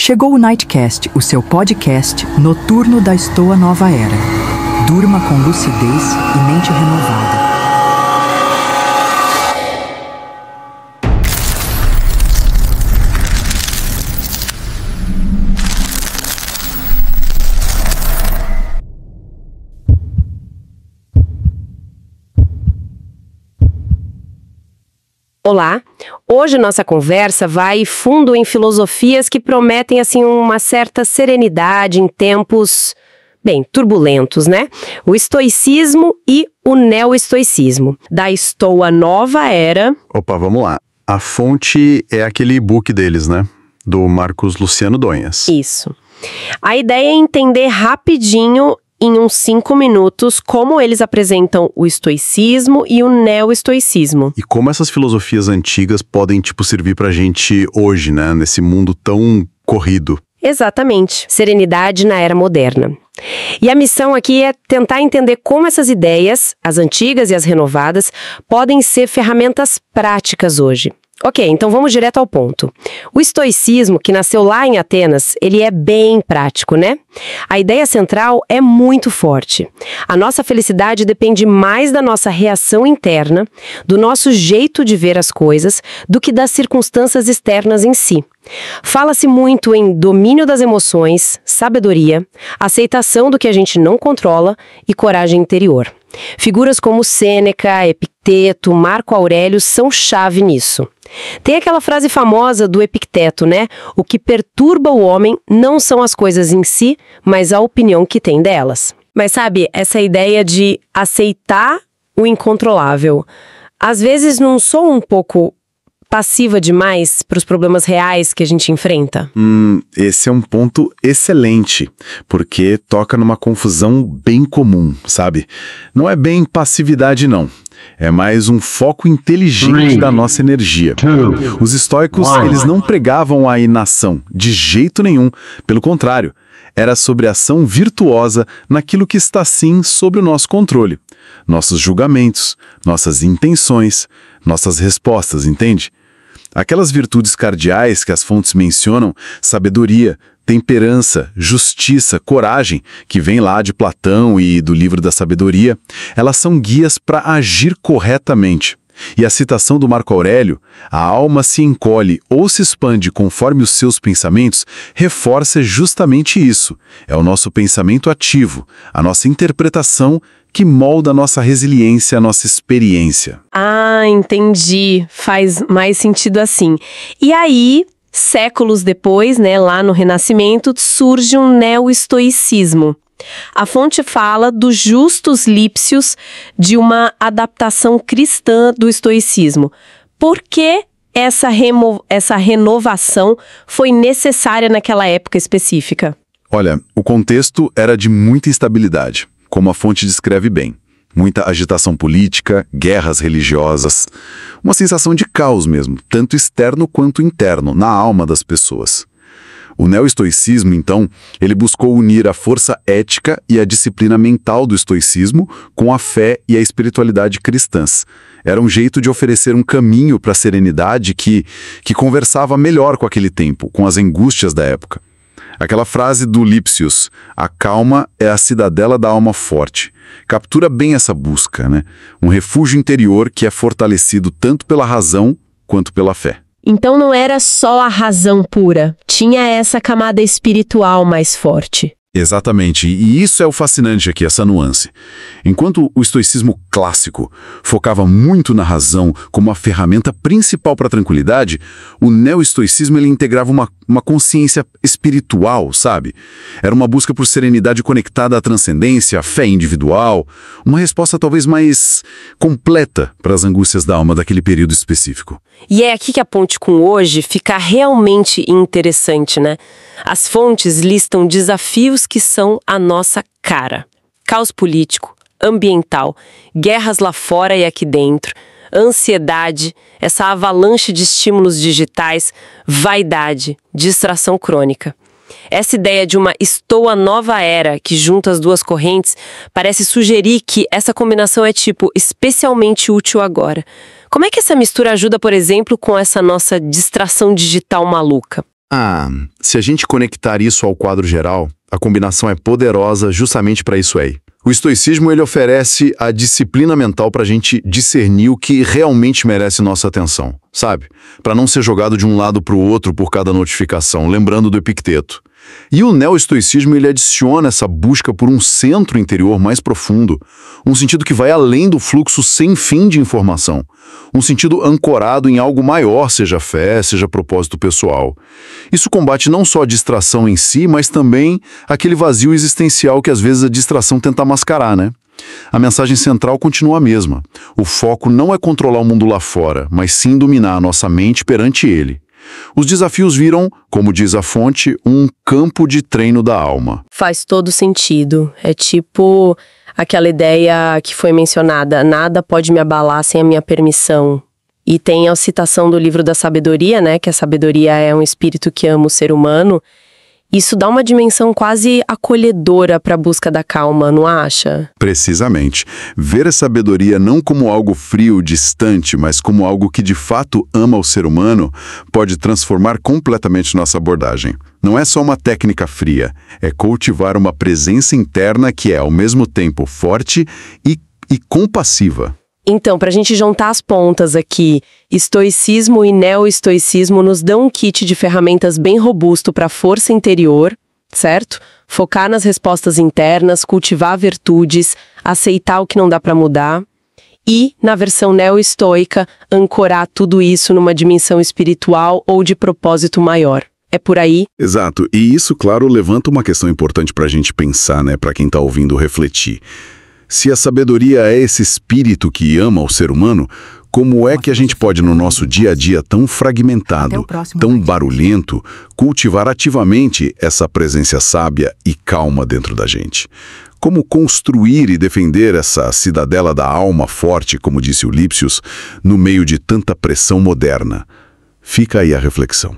Chegou o Nightcast, o seu podcast noturno da Estoa Nova Era. Durma com lucidez e mente renovada. Olá, hoje nossa conversa vai fundo em filosofias que prometem assim uma certa serenidade em tempos, turbulentos, né? O estoicismo e o neo-estoicismo, da Estoa Nova Era. Opa, vamos lá. A fonte é aquele e-book deles, né? Do Marcos Luciano Donhas. Isso. A ideia é entender rapidinho, em uns 5 minutos, como eles apresentam o estoicismo e o neo-estoicismo. E como essas filosofias antigas podem, servir pra gente hoje, né? Nesse mundo tão corrido. Exatamente. Serenidade na era moderna. E a missão aqui é tentar entender como essas ideias, as antigas e as renovadas, podem ser ferramentas práticas hoje. Ok, então vamos direto ao ponto. O estoicismo, que nasceu lá em Atenas, ele é bem prático, né? A ideia central é muito forte. A nossa felicidade depende mais da nossa reação interna, do nosso jeito de ver as coisas, do que das circunstâncias externas em si. Fala-se muito em domínio das emoções, sabedoria, aceitação do que a gente não controla e coragem interior. Figuras como Sêneca, Epicteto, Marco Aurélio são chave nisso. Tem aquela frase famosa do Epicteto, né? O que perturba o homem não são as coisas em si, mas a opinião que tem delas. Mas sabe, essa ideia de aceitar o incontrolável, às vezes não sou um pouco passiva demais para os problemas reais que a gente enfrenta? Esse é um ponto excelente, porque toca numa confusão bem comum, sabe? Não é bem passividade, não. É mais um foco inteligente da nossa energia. Os estoicos, eles não pregavam a inação, de jeito nenhum. Pelo contrário, era sobre ação virtuosa naquilo que está, sim, sob o nosso controle. Nossos julgamentos, nossas intenções, nossas respostas, entende? Aquelas virtudes cardeais que as fontes mencionam, sabedoria, temperança, justiça, coragem, que vem lá de Platão e do livro da sabedoria, elas são guias para agir corretamente. E a citação do Marco Aurélio, a alma se encolhe ou se expande conforme os seus pensamentos, reforça justamente isso. É o nosso pensamento ativo, a nossa interpretação que molda a nossa resiliência, a nossa experiência. Ah, entendi. Faz mais sentido assim. E aí, séculos depois, né, lá no Renascimento, surge um neo-estoicismo. A fonte fala dos justos Lípsios, de uma adaptação cristã do estoicismo. Por que essa renovação foi necessária naquela época específica? Olha, o contexto era de muita instabilidade, como a fonte descreve bem. Muita agitação política, guerras religiosas, uma sensação de caos mesmo, tanto externo quanto interno, na alma das pessoas. O neo-estoicismo, então, ele buscou unir a força ética e a disciplina mental do estoicismo com a fé e a espiritualidade cristãs. Era um jeito de oferecer um caminho para a serenidade que conversava melhor com aquele tempo, com as angústias da época. Aquela frase do Lipsius, a calma é a cidadela da alma forte, captura bem essa busca, né? Um refúgio interior que é fortalecido tanto pela razão quanto pela fé. Então não era só a razão pura, tinha essa camada espiritual mais forte. Exatamente, e isso é o fascinante aqui, essa nuance. Enquanto o estoicismo clássico focava muito na razão como a ferramenta principal para a tranquilidade, o neo-estoicismo ele integrava uma consciência espiritual, sabe? Era uma busca por serenidade conectada à transcendência, à fé individual, uma resposta talvez mais completa para as angústias da alma daquele período específico. E é aqui que a ponte com hoje fica realmente interessante, né? As fontes listam desafios que são a nossa cara. Caos político, ambiental, guerras lá fora e aqui dentro, ansiedade, essa avalanche de estímulos digitais, vaidade, distração crônica. Essa ideia de uma Estoa Nova Era que junta as duas correntes parece sugerir que essa combinação é especialmente útil agora. Como é que essa mistura ajuda, por exemplo, com essa nossa distração digital maluca? Se a gente conectar isso ao quadro geral, a combinação é poderosa justamente para isso aí. O estoicismo ele oferece a disciplina mental para a gente discernir o que realmente merece nossa atenção, sabe? Para não ser jogado de um lado para o outro por cada notificação, lembrando do Epicteto. E o neo-estoicismo ele adiciona essa busca por um centro interior mais profundo, um sentido que vai além do fluxo sem fim de informação, um sentido ancorado em algo maior, seja fé, seja propósito pessoal. Isso combate não só a distração em si, mas também aquele vazio existencial que às vezes a distração tenta mascarar, né? A mensagem central continua a mesma. O foco não é controlar o mundo lá fora, mas sim dominar a nossa mente perante ele. Os desafios viram, como diz a fonte, um campo de treino da alma. Faz todo sentido. É tipo aquela ideia que foi mencionada, nada pode me abalar sem a minha permissão. E tem a citação do livro da sabedoria, né, que a sabedoria é um espírito que ama o ser humano. Isso dá uma dimensão quase acolhedora para a busca da calma, não acha? Precisamente. Ver a sabedoria não como algo frio, distante, mas como algo que de fato ama o ser humano, pode transformar completamente nossa abordagem. Não é só uma técnica fria, é cultivar uma presença interna que é, ao mesmo tempo, forte e compassiva. Então, para a gente juntar as pontas aqui, estoicismo e neo-estoicismo nos dão um kit de ferramentas bem robusto para a força interior, certo? Focar nas respostas internas, cultivar virtudes, aceitar o que não dá para mudar. E, na versão neo-estoica, ancorar tudo isso numa dimensão espiritual ou de propósito maior. É por aí? Exato. E isso, claro, levanta uma questão importante para a gente pensar, né? Para quem está ouvindo refletir. Se a sabedoria é esse espírito que ama o ser humano, como é que a gente pode, no nosso dia a dia tão fragmentado, tão barulhento, cultivar ativamente essa presença sábia e calma dentro da gente? Como construir e defender essa cidadela da alma forte, como disse o Lipsius, no meio de tanta pressão moderna? Fica aí a reflexão.